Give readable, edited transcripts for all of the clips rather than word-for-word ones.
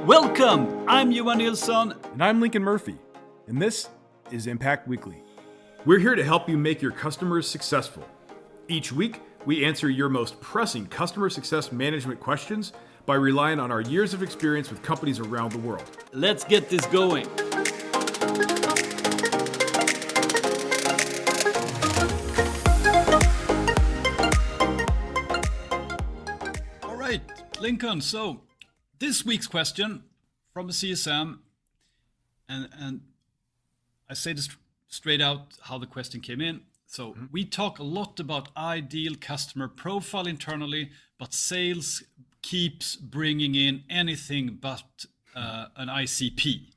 Welcome! I'm Johan Nilsson. And I'm Lincoln Murphy, and this is Impact Weekly. We're here to help you make your customers successful. Each week, we answer your most pressing customer success management questions by relying on our years of experience with companies around the world. Let's get this going. All right, Lincoln, so this week's question from a CSM, and I say this straight out how the question came in. So we talk a lot about ideal customer profile internally, but sales keeps bringing in anything but an ICP.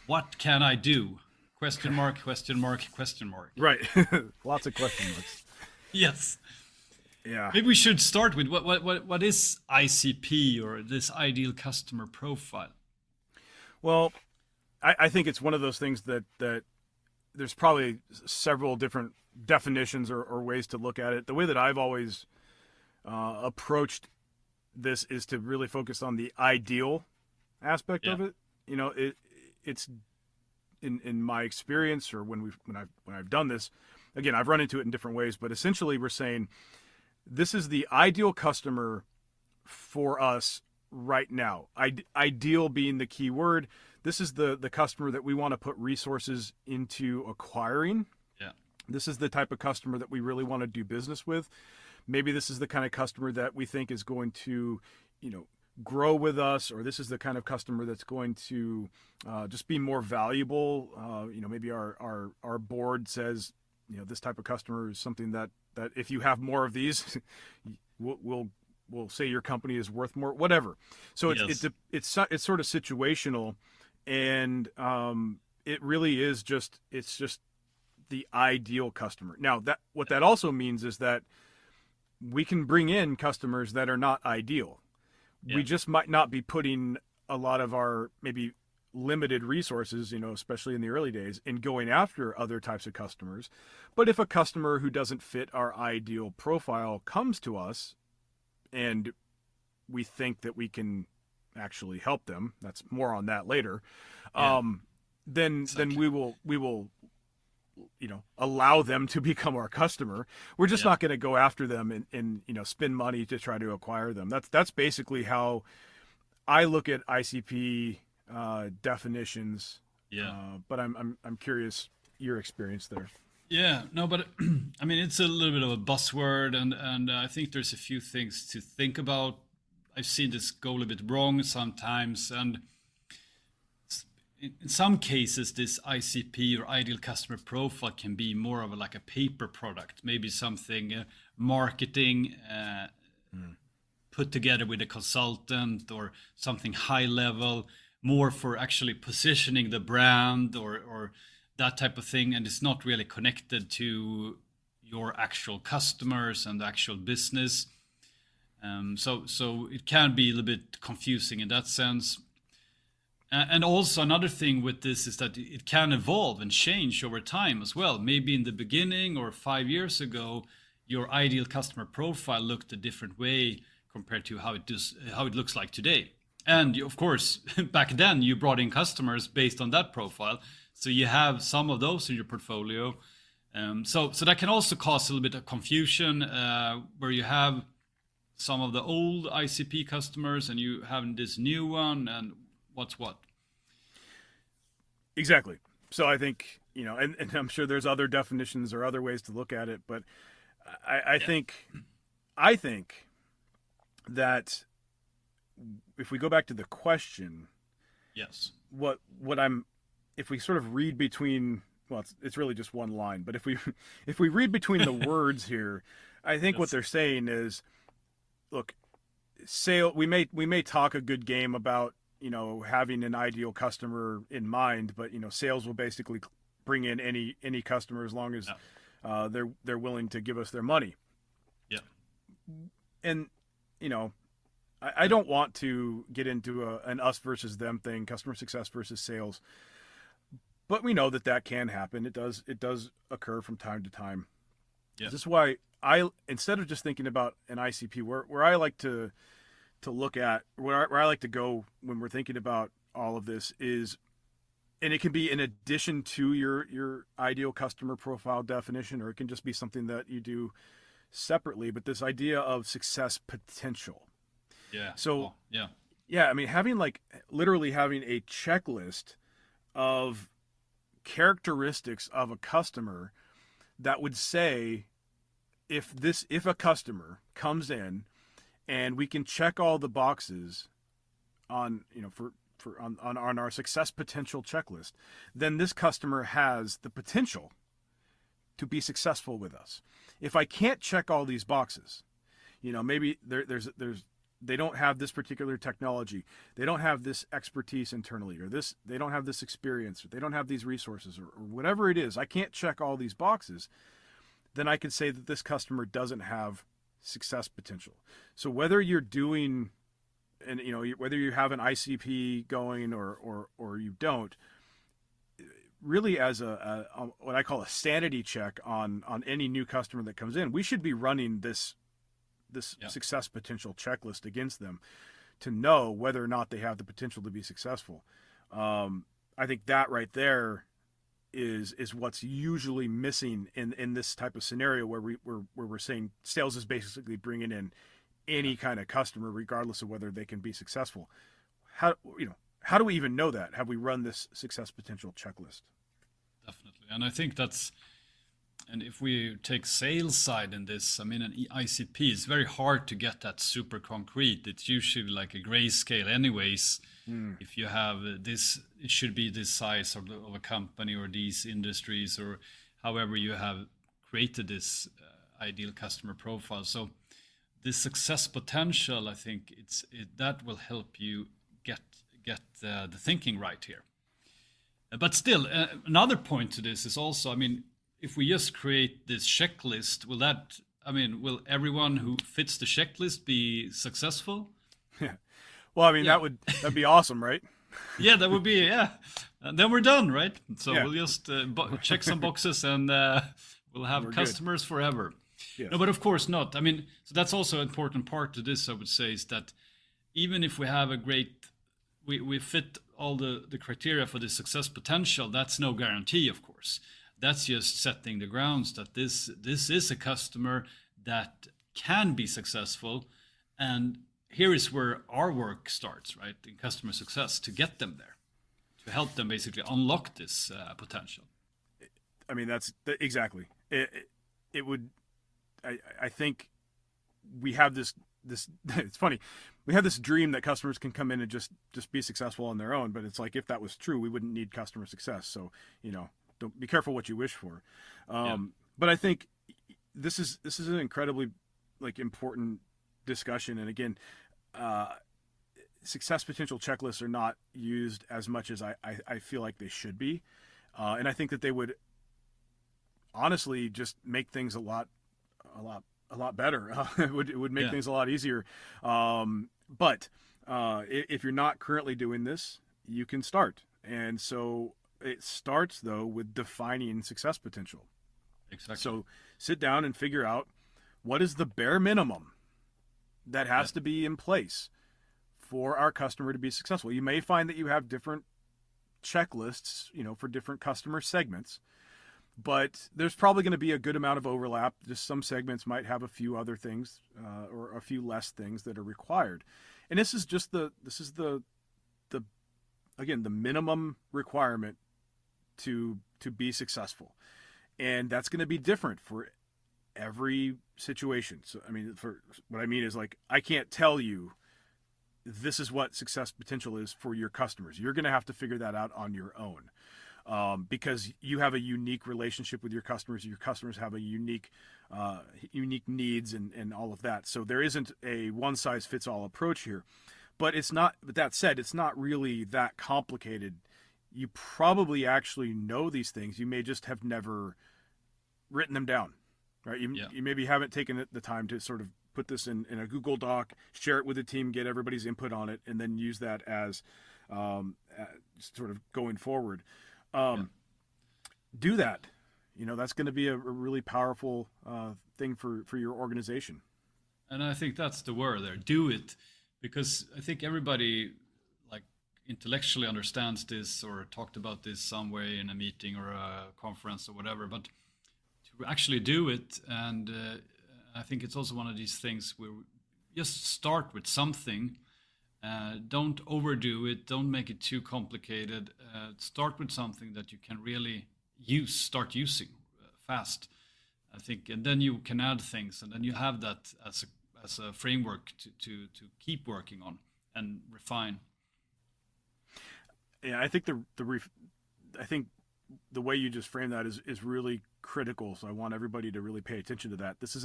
What can I do? Question mark, question mark, question mark. Right. Lots of question marks. Yes. Yeah. Maybe we should start with what is ICP, or this ideal customer profile? Well, I think it's one of those things that there's probably several different definitions or ways to look at it. The way that I've always approached this is to really focus on the ideal aspect of it. You know, it's in my experience, or when I've done this, again, I've run into it in different ways, but essentially we're saying this is the ideal customer for us right now. Ideal being the key word. This is the customer that we want to put resources into acquiring. Yeah. This is the type of customer that we really want to do business with. Maybe this is the kind of customer that we think is going to, grow with us, or this is the kind of customer that's going to just be more valuable. Maybe our board says, this type of customer is something that if you have more of these, we'll say your company is worth more, whatever. So it's sort of situational, and it really is just the ideal customer. Now what that also means is that we can bring in customers that are not ideal. We just might not be putting a lot of our maybe limited resources, especially in the early days, in going after other types of customers. But if a customer who doesn't fit our ideal profile comes to us and we think that we can actually help them, that's more on that later, then we will allow them to become our customer. We're just not going to go after them and spend money to try to acquire them. That's basically how I look at ICP definitions. But I'm curious your experience there. Yeah, no, but I mean, it's a little bit of a buzzword, and I think there's a few things to think about. I've seen this go a little bit wrong sometimes, and in some cases, this ICP, or ideal customer profile, can be more of like a paper product, maybe something marketing put together with a consultant, or something high level, more for actually positioning the brand or that type of thing, and it's not really connected to your actual customers and the actual business. So it can be a little bit confusing in that sense. And also another thing with this is that it can evolve and change over time as well. Maybe in the beginning or 5 years ago, your ideal customer profile looked a different way compared to how it looks like today. And of course, back then you brought in customers based on that profile. So you have some of those in your portfolio. So that can also cause a little bit of confusion where you have some of the old ICP customers and you have this new one, and what's what. Exactly. So I think, and I'm sure there's other definitions or other ways to look at it, but I think that if we go back to the question, if we sort of read between, well, it's really just one line, but if we read between the words here, I think what they're saying is, look, we may talk a good game about, having an ideal customer in mind, but sales will basically bring in any customer as long as they're willing to give us their money. Yeah. And I don't want to get into an us versus them thing, customer success versus sales, but we know that can happen. It does occur from time to time. Yeah. This is why instead of just thinking about an ICP, where I like to to look at, where I like to go when we're thinking about all of this is, and it can be in addition to your ideal customer profile definition, or it can just be something that you do separately, but this idea of success potential. Yeah. So yeah. Yeah, I mean, literally having a checklist of characteristics of a customer that would say, if a customer comes in and we can check all the boxes on, on our success potential checklist, then this customer has the potential to be successful with us. If I can't check all these boxes, maybe there's they don't have this particular technology, they don't have this expertise internally, or they don't have this experience, or they don't have these resources, or whatever it is, I can't check all these boxes, then I could say that this customer doesn't have success potential. So whether you're doing, and whether you have an ICP going or you don't, really as a what I call a sanity check on any new customer that comes in, we should be running this success potential checklist against them to know whether or not they have the potential to be successful. I think that right there is what's usually missing in this type of scenario where we're saying sales is basically bringing in any kind of customer regardless of whether they can be successful. How do we even know that? Have we run this success potential checklist? Definitely. And I think and if we take sales side in this, I mean, an ICP is very hard to get that super concrete. It's usually like a grayscale anyways. If you have this, it should be this size of a company or these industries, or however you have created this ideal customer profile. So this success potential, I think that will help you get the thinking right here. But still, another point to this is also, I mean, if we just create this checklist, will everyone who fits the checklist be successful? Yeah. Well, I mean, that'd be awesome, right? Yeah, that would be, yeah. And then we're done, right? So we'll just check some boxes and we'll have customers forever. Yes. No, but of course not. I mean, so that's also an important part to this, I would say, is that even if we have we fit all the criteria for the success potential, that's no guarantee, of course. That's just setting the grounds that this is a customer that can be successful. And here is where our work starts, right? In customer success, to get them there, to help them basically unlock this potential. I mean, that's exactly it would. I think we have this it's funny. We have this dream that customers can come in and just be successful on their own. But it's like, if that was true, we wouldn't need customer success. So, don't be careful what you wish for. But I think this is an incredibly important discussion. And again, success potential checklists are not used as much as I feel like they should be. And I think that they would honestly just make things a lot better. It would make things a lot easier. But if you're not currently doing this, you can start. And so it starts, though, with defining success potential. Exactly. So sit down and figure out what is the bare minimum that has to be in place for our customer to be successful. You may find that you have different checklists, for different customer segments, but there's probably going to be a good amount of overlap. Just some segments might have a few other things or a few less things that are required. And this is the minimum requirement to be successful. And that's going to be different for every situation. So, I mean, for what I mean is, I can't tell you this is what success potential is for your customers. You're going to have to figure that out on your own. Because you have a unique relationship with your customers. Your customers have a unique needs and all of that. So there isn't a one-size-fits-all approach here. But that said, it's not really that complicated. You probably actually know these things. You may just have never written them down, right? You maybe haven't taken the time to sort of put this in a Google Doc, share it with the team, get everybody's input on it, and then use that as sort of going forward. Do that. That's going to be a really powerful thing for your organization. And I think that's the word there. Do it. because I think everybody like intellectually understands this or talked about this some way in a meeting or a conference or whatever, but to actually do it, and I think it's also one of these things where we just start with something. Don't overdo it. Don't make it too complicated. Start with something that you can really start using fast. I think, and then you can add things, and then you have that as a framework to keep working on and refine. Yeah, I think I think the way you just framed that is really critical. So I want everybody to really pay attention to that. This is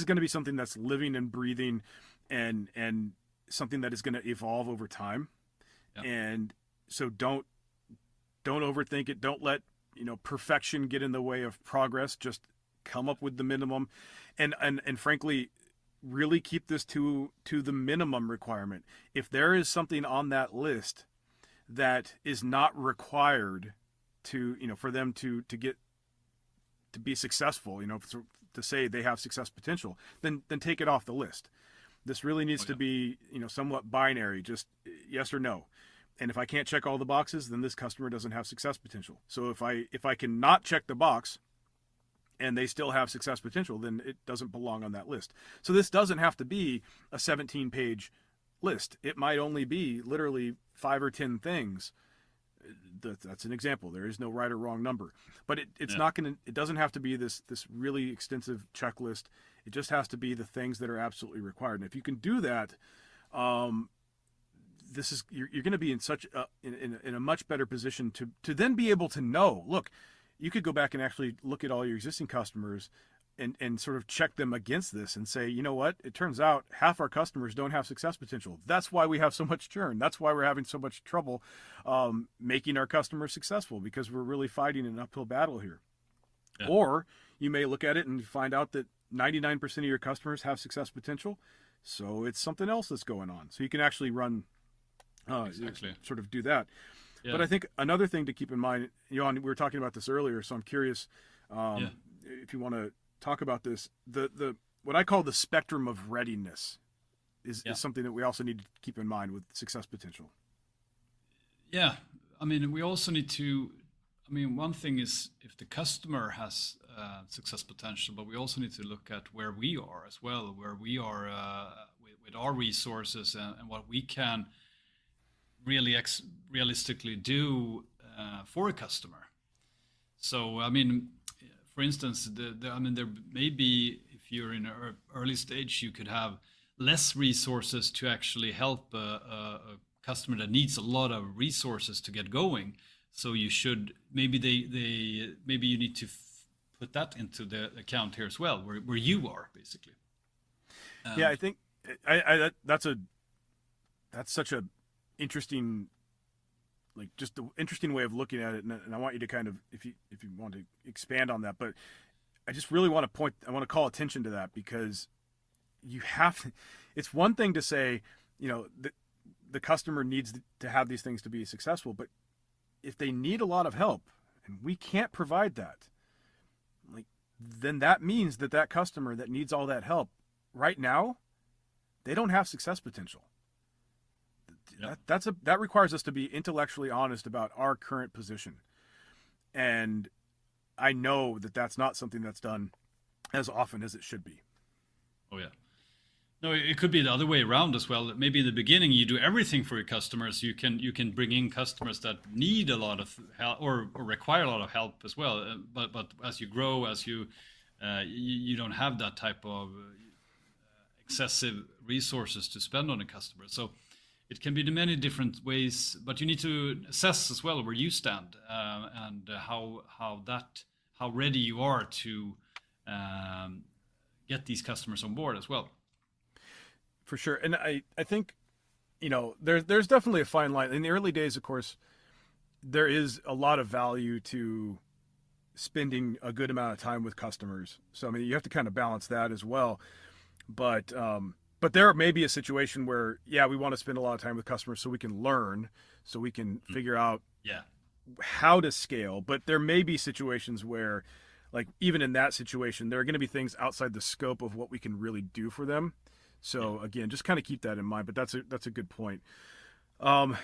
going to be something that's living and breathing, and something that is going to evolve over time. Yeah. And so don't overthink it. Don't let perfection get in the way of progress. Just come up with the minimum, and frankly, really keep this to the minimum requirement. If there is something on that list that is not required to for them to get to be successful, to say they have success potential, then take it off the list. This really needs to be somewhat binary, just yes or no. And if I can't check all the boxes, then this customer doesn't have success potential. So if I cannot check the box and they still have success potential, then it doesn't belong on that list. So this doesn't have to be a 17-page list. It might only be literally 5 or 10 things. That's an example. There is no right or wrong number, but it's not going to. It doesn't have to be this really extensive checklist. It just has to be the things that are absolutely required. And if you can do that, you're going to be in such in a much better position to then be able to know. Look, you could go back and actually look at all your existing customers and sort of check them against this and say, you know what? It turns out half our customers don't have success potential. That's why we have so much churn. That's why we're having so much trouble making our customers successful, because we're really fighting an uphill battle here. Yeah. Or you may look at it and find out that 99% of your customers have success potential. So it's something else that's going on. So you can actually run, sort of do that. Yeah. But I think another thing to keep in mind, Johan, we were talking about this earlier, so I'm curious if you want to talk about this. The what I call the spectrum of readiness is something that we also need to keep in mind with success potential. Yeah, I mean, we also need to. I mean, one thing is if the customer has success potential, but we also need to look at where we are as well, where we are with our resources and what we can really realistically do for a customer. So, I mean, for instance, there may be, if you're in an early stage, you could have less resources to actually help a customer that needs a lot of resources to get going. So you should maybe you need to put that into the account here as well, where you are basically. I think that's such a interesting, like just the interesting way of looking at it, and I want you to kind of, if you want to expand on that, but I just really want to call attention to that, because you have, it's one thing to say, the customer needs to have these things to be successful, but if they need a lot of help and we can't provide that, then that means that customer that needs all that help right now, they don't have success potential. Yep. That requires us to be intellectually honest about our current position. And I know that that's not something that's done as often as it should be. Oh yeah. No, it could be the other way around as well. Maybe in the beginning you do everything for your customers. You can bring in customers that need a lot of help or require a lot of help as well. But as you grow, as you don't have that type of excessive resources to spend on a customer. So it can be in many different ways. But you need to assess as well where you stand and how ready you are to get these customers on board as well. For sure. And I think, there's definitely a fine line. In the early days, of course, there is a lot of value to spending a good amount of time with customers. So, I mean, you have to kind of balance that as well. But there may be a situation where, we want to spend a lot of time with customers so we can learn, so we can figure out how to scale. But there may be situations where, like, even in that situation, there are going to be things outside the scope of what we can really do for them. So again, just kind of keep that in mind. But that's a good point. And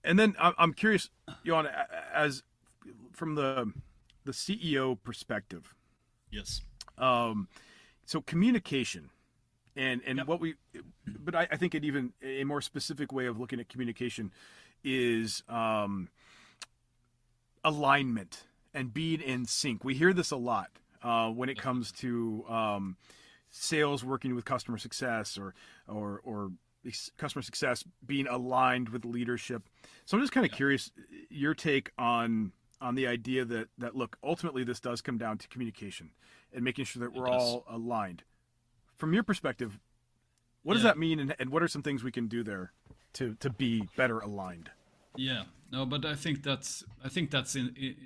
then I'm curious, Johan, as from the CEO perspective. Yes. So communication, and Yep. but I think even a more specific way of looking at communication is alignment and being in sync. We hear this a lot when it comes to sales working with customer success or customer success being aligned with leadership. So I'm just kind of curious your take on the idea that look, ultimately this does come down to communication and making sure that we're all aligned. From your perspective, what does that mean, and what are some things we can do there to be better aligned? Yeah, no, but I think that's in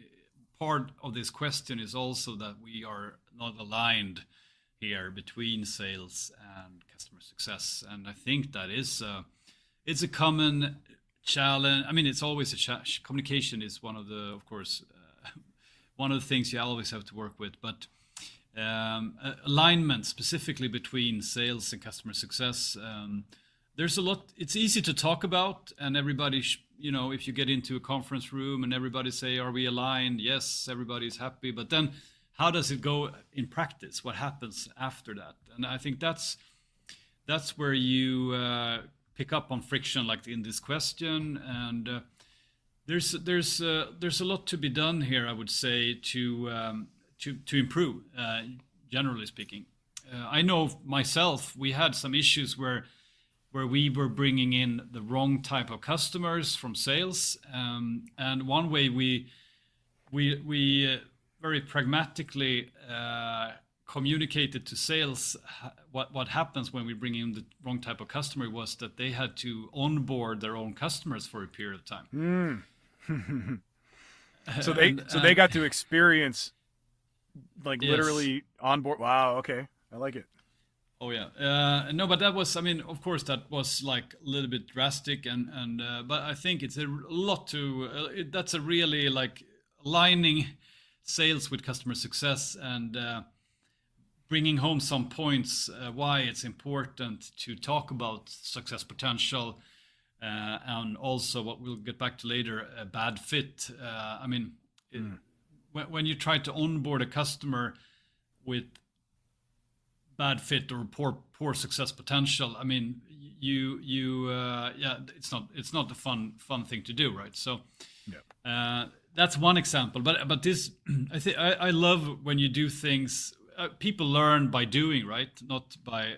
part of this question is also that we are not aligned here between sales and customer success, and I think that is it's a common challenge. I mean, it's always communication is one of the, of course, one of the things you always have to work with, but alignment specifically between sales and customer success. There's a lot. It's easy to talk about, and everybody, if you get into a conference room and everybody say, "Are we aligned?" Yes, everybody's happy. But then, how does it go in practice? What happens after that? And I think that's where you pick up on friction, like in this question. And there's a lot to be done here, I would say, to improve. Generally speaking, I know myself, we had some issues where we were bringing in the wrong type of customers from sales, and one way we very pragmatically communicated to sales what happens when we bring in the wrong type of customer was that they had to onboard their own customers for a period of time. So they got to experience literally onboard. Wow. Okay, I like it. Oh yeah, no, but that was, I mean, of course, that was like a little bit drastic, and but I think it's a lot to. That's a really like aligning sales with customer success and bringing home some points why it's important to talk about success potential, and also what we'll get back to later, a bad fit. I mean, when you try to onboard a customer with bad fit or poor success potential, I mean, it's not a fun thing to do, right? So that's one example. But this, I love when you do things. People learn by doing, right? Not by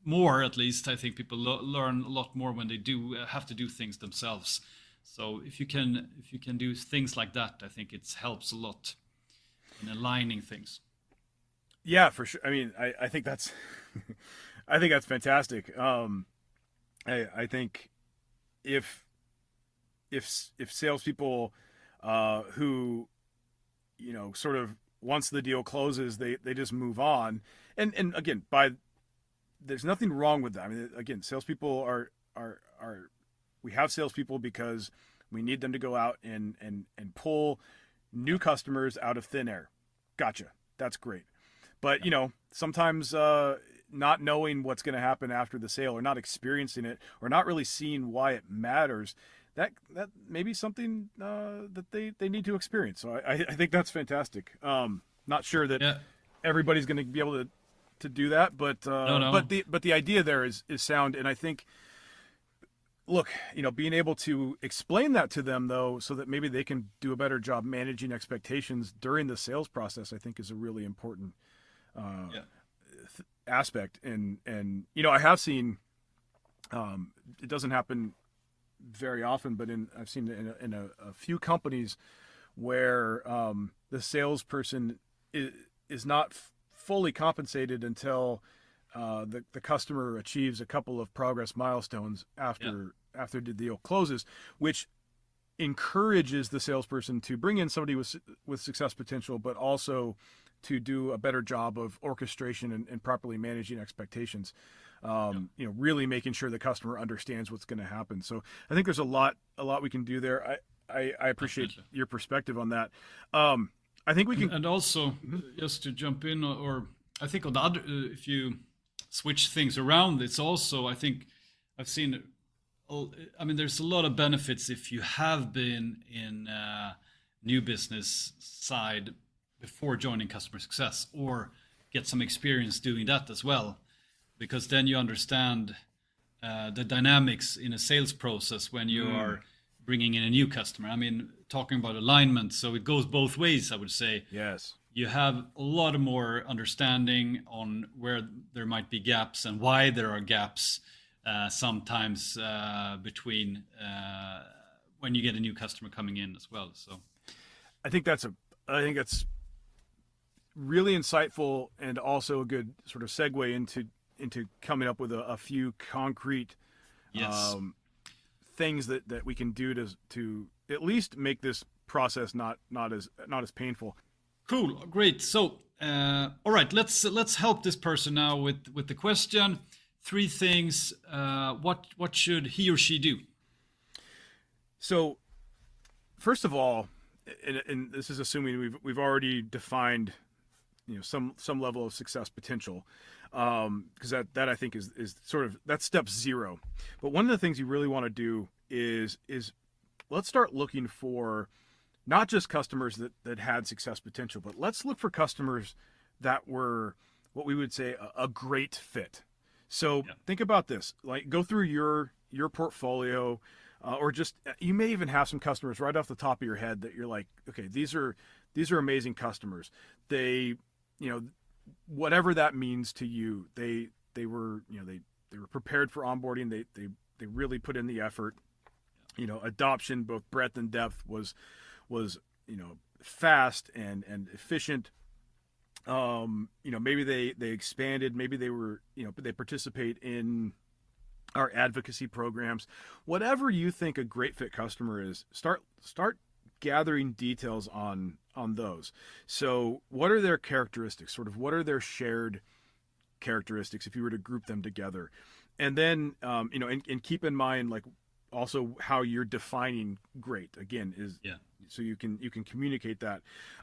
more, at least. I think people learn a lot more when they do have to do things themselves. So if you can do things like that, I think it helps a lot in aligning things. Yeah, for sure. I mean, I think that's, I think that's fantastic. I think if salespeople who, sort of once the deal closes, they just move on, and again, there's nothing wrong with that. I mean, again, salespeople are we have salespeople because we need them to go out and pull new customers out of thin air. Gotcha. That's great. But, sometimes not knowing what's going to happen after the sale or not experiencing it or not really seeing why it matters, that may be something that they need to experience. So I think that's fantastic. Not sure that everybody's going to be able to do that, but No. but the idea there is sound. And I think, look, being able to explain that to them, though, so that maybe they can do a better job managing expectations during the sales process, I think is a really important aspect. And I have seen, it doesn't happen very often, but I've seen it in a few companies where the salesperson is not fully compensated until the customer achieves a couple of progress milestones after the deal closes, which encourages the salesperson to bring in somebody with success potential, but also to do a better job of orchestration and properly managing expectations. Really making sure the customer understands what's going to happen. So I think there's a lot we can do there. I appreciate your perspective on that. I think we can, and also just to jump in, or I think on the other, if you switch things around, it's also, I think I've seen, I mean, there's a lot of benefits if you have been in new business side before joining customer success, or get some experience doing that as well, because then you understand the dynamics in a sales process when you are bringing in a new customer. I mean, talking about alignment, so it goes both ways, I would say. Yes. You have a lot more understanding on where there might be gaps and why there are gaps sometimes between when you get a new customer coming in as well. So I think that's really insightful, and also a good sort of segue into coming up with a few concrete things that we can do to at least make this process not as painful. Cool, great. So all right, let's help this person now with the question. 3 things. What should he or she do? So first of all, and this is assuming we've already defined, some level of success potential, because that I think is sort of, that's step 0. But one of the things you really want to do is let's start looking for not just customers that had success potential, but let's look for customers that were what we would say a great fit. So think about this, like go through your portfolio, or just, you may even have some customers right off the top of your head that you're like, okay, these are amazing customers. They, whatever that means to you, they were prepared for onboarding. They really put in the effort. Adoption, both breadth and depth, was fast and efficient. Maybe they expanded, maybe they were, they participate in our advocacy programs. Whatever you think a great fit customer is, start gathering details on those. So what are their characteristics? Sort of what are their shared characteristics if you were to group them together? And then, and keep in mind, like, also how you're defining great, again, is so you can communicate that.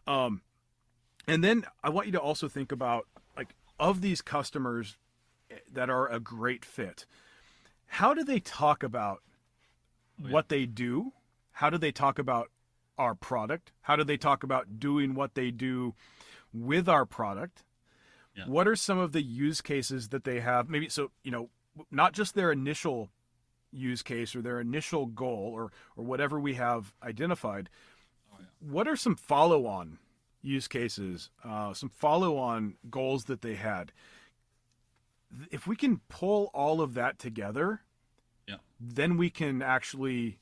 And then I want you to also think about, like, of these customers that are a great fit, how do they talk about what they do? How do they talk about our product? How do they talk about doing what they do with our product? Yeah. What are some of the use cases that they have? Maybe, so, not just their initial use case or their initial goal or whatever we have identified. What are some follow-on use cases, some follow-on goals that they had? If we can pull all of that together, then we can actually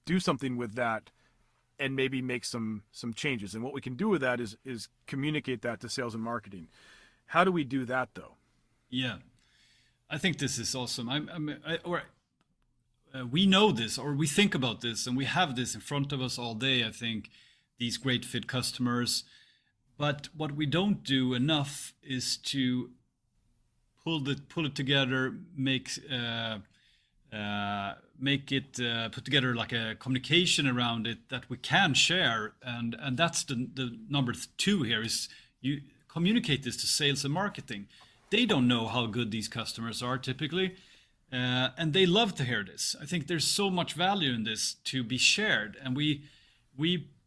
do something with that and maybe make some changes. And what we can do with that is communicate that to sales and marketing. How do we do that, though? Yeah, I think this is awesome. We know this, or we think about this, and we have this in front of us all day, I think, these great fit customers. But what we don't do enough is to pull it together, put together like a communication around it that we can share, and that's the number 2 here, is you communicate this to sales and marketing. They don't know how good these customers are typically, and they love to hear this. I think there's so much value in this to be shared, and we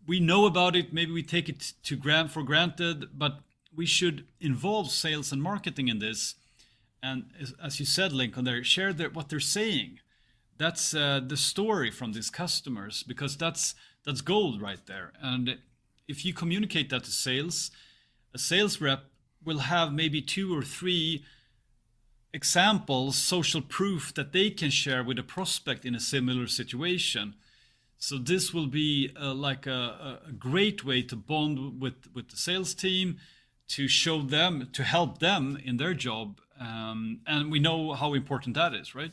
know about it. Maybe we take it for granted, but we should involve sales and marketing in this. And as you said, Lincoln, there, share what they're saying. That's the story from these customers, because that's gold right there. And if you communicate that to sales, a sales rep will have maybe 2 or 3 examples, social proof that they can share with a prospect in a similar situation. So this will be like a great way to bond with the sales team, to show them, to help them in their job. And we know how important that is, right?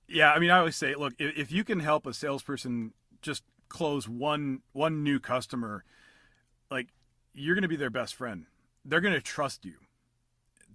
Yeah, I mean, I always say, look, if you can help a salesperson just close one new customer, like, you're going to be their best friend. They're going to trust you.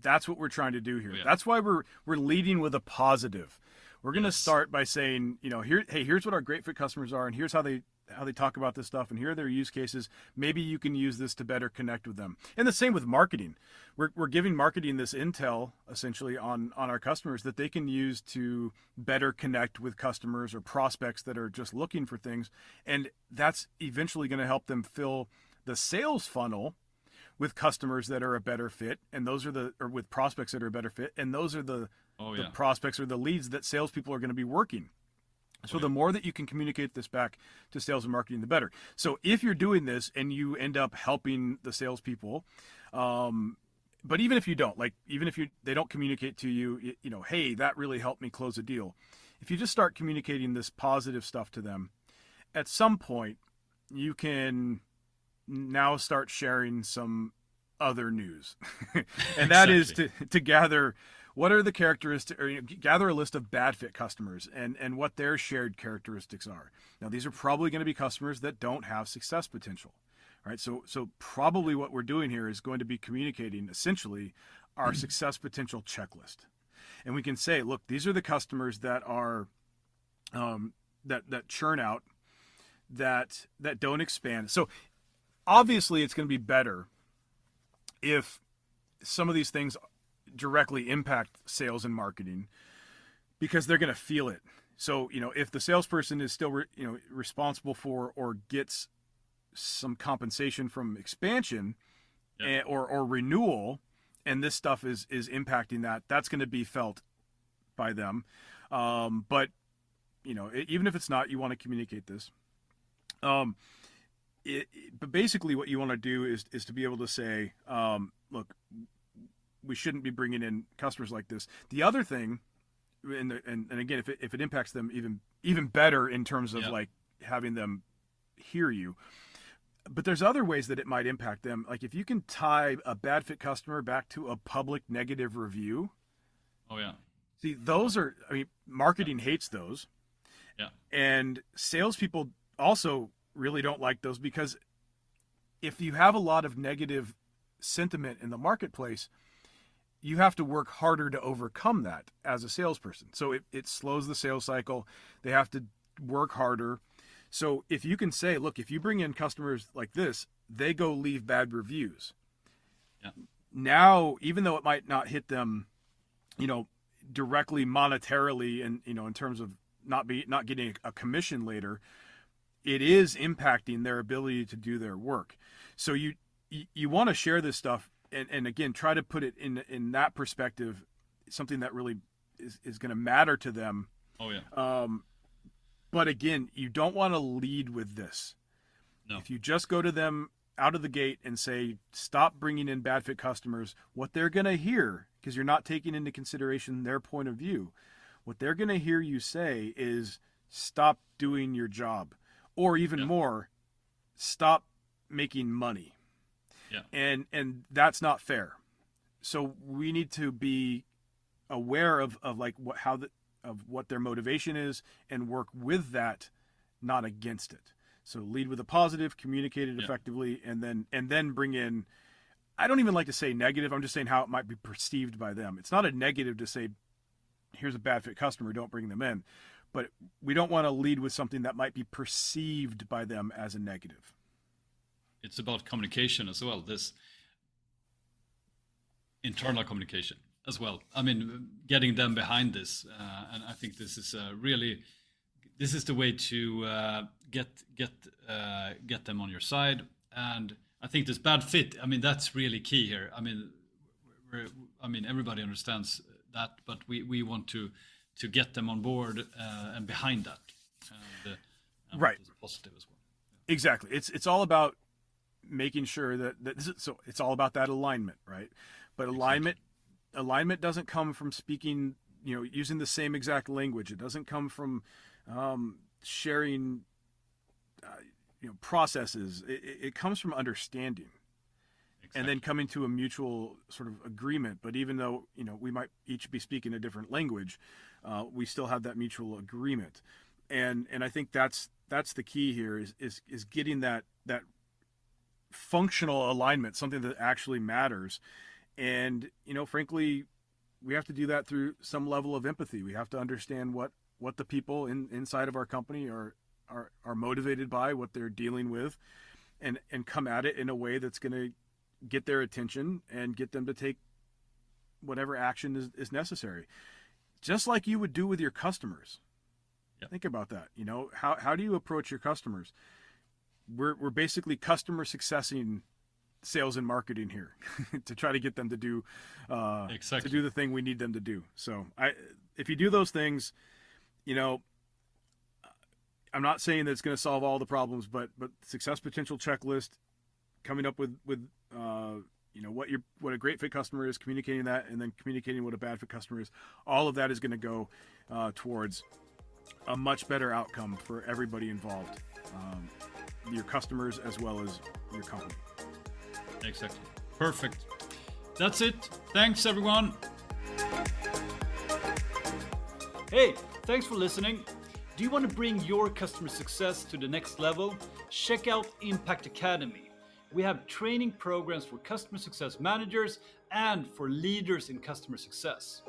That's what we're trying to do here. Yeah. That's why we're leading with a positive. We're going to start by saying, here's what our great fit customers are, and here's how they how they talk about this stuff, and here are their use cases. Maybe you can use this to better connect with them. And the same with marketing. We're giving marketing this intel essentially on our customers that they can use to better connect with customers or prospects that are just looking for things. And that's eventually going to help them fill the sales funnel with customers that are a better fit, and those are or with prospects that are a better fit, and those are the prospects or the leads that salespeople are going to be working. So the more that you can communicate this back to sales and marketing, the better. So if you're doing this and you end up helping the salespeople, but even if you don't, like even if they don't communicate to you, you know, hey, that really helped me close a deal. If you just start communicating this positive stuff to them, at some point you can now start sharing some other news, and that is to gather. What are the characteristics, or gather a list of bad fit customers and what their shared characteristics are. Now, these are probably going to be customers that don't have success potential, right? So probably what we're doing here is going to be communicating essentially our success potential checklist. And we can say, look, these are the customers that are, that churn out, that don't expand. So obviously it's going to be better if some of these things directly impact sales and marketing, because they're going to feel it. So, you know, if the salesperson is still, responsible for or gets some compensation from expansion or renewal, and this stuff is impacting that's going to be felt by them. But, you know, even if it's not, you want to communicate this. But basically what you want to do is to be able to say, look, we shouldn't be bringing in customers like this. The other thing, and again, if it impacts them even better in terms of like having them hear you, but there's other ways that it might impact them. Like if you can tie a bad fit customer back to a public negative review. Oh yeah. See, those are, marketing hates those. Yeah. And salespeople also really don't like those, because if you have a lot of negative sentiment in the marketplace, you have to work harder to overcome that as a salesperson. So it slows the sales cycle. They have to work harder. So if you can say, look, if you bring in customers like this, they go leave bad reviews. Yeah. Now, even though it might not hit them, directly monetarily and, in terms of not getting a commission later, it is impacting their ability to do their work. So you want to share this stuff. And again, try to put it in that perspective, something that really is going to matter to them. Oh yeah. But again, you don't want to lead with this. No. If you just go to them out of the gate and say, stop bringing in bad fit customers, what they're going to hear, because you're not taking into consideration their point of view, what they're going to hear you say is, stop doing your job, or even more, stop making money. Yeah. And that's not fair. So we need to be aware of what their motivation is and work with that, not against it. So lead with a positive, communicate it effectively, and then bring in, I don't even like to say negative, I'm just saying how it might be perceived by them. It's not a negative to say, here's a bad fit customer, don't bring them in. But we don't want to lead with something that might be perceived by them as a negative. It's about communication as well, this internal communication as well. Getting them behind this, and I think this is the way to get them on your side. And I think this bad fit, that's really key here. Everybody understands that, but we want to get them on board and behind that, and right, positive as well. Exactly. It's all about making sure that so it's all about that alignment, right? But alignment doesn't come from speaking, using the same exact language. It doesn't come from sharing, processes. It comes from understanding, and then coming to a mutual sort of agreement. But even though we might each be speaking a different language, we still have that mutual agreement, and I think that's the key here is getting that functional alignment, something that actually matters. And frankly, we have to do that through some level of empathy. We have to understand what the people inside of our company are are motivated by, what they're dealing with, and come at it in a way that's going to get their attention and get them to take whatever action is necessary. Just like you would do with your customers. Yep. Think about that. You know, how do you approach your customers? We're basically customer successing sales and marketing here to try to get them to do to do the thing we need them to do. So if you do those things, you know, I'm not saying that it's going to solve all the problems, but success potential checklist, coming up with you know, what a great fit customer is, communicating that, and then communicating what a bad fit customer is. All of that is going to go towards a much better outcome for everybody involved, your customers as well as your company. Exactly. Perfect. That's it. Thanks, everyone. Hey, thanks for listening. Do you want to bring your customer success to the next level? Check out Impact Academy. We have training programs for customer success managers and for leaders in customer success.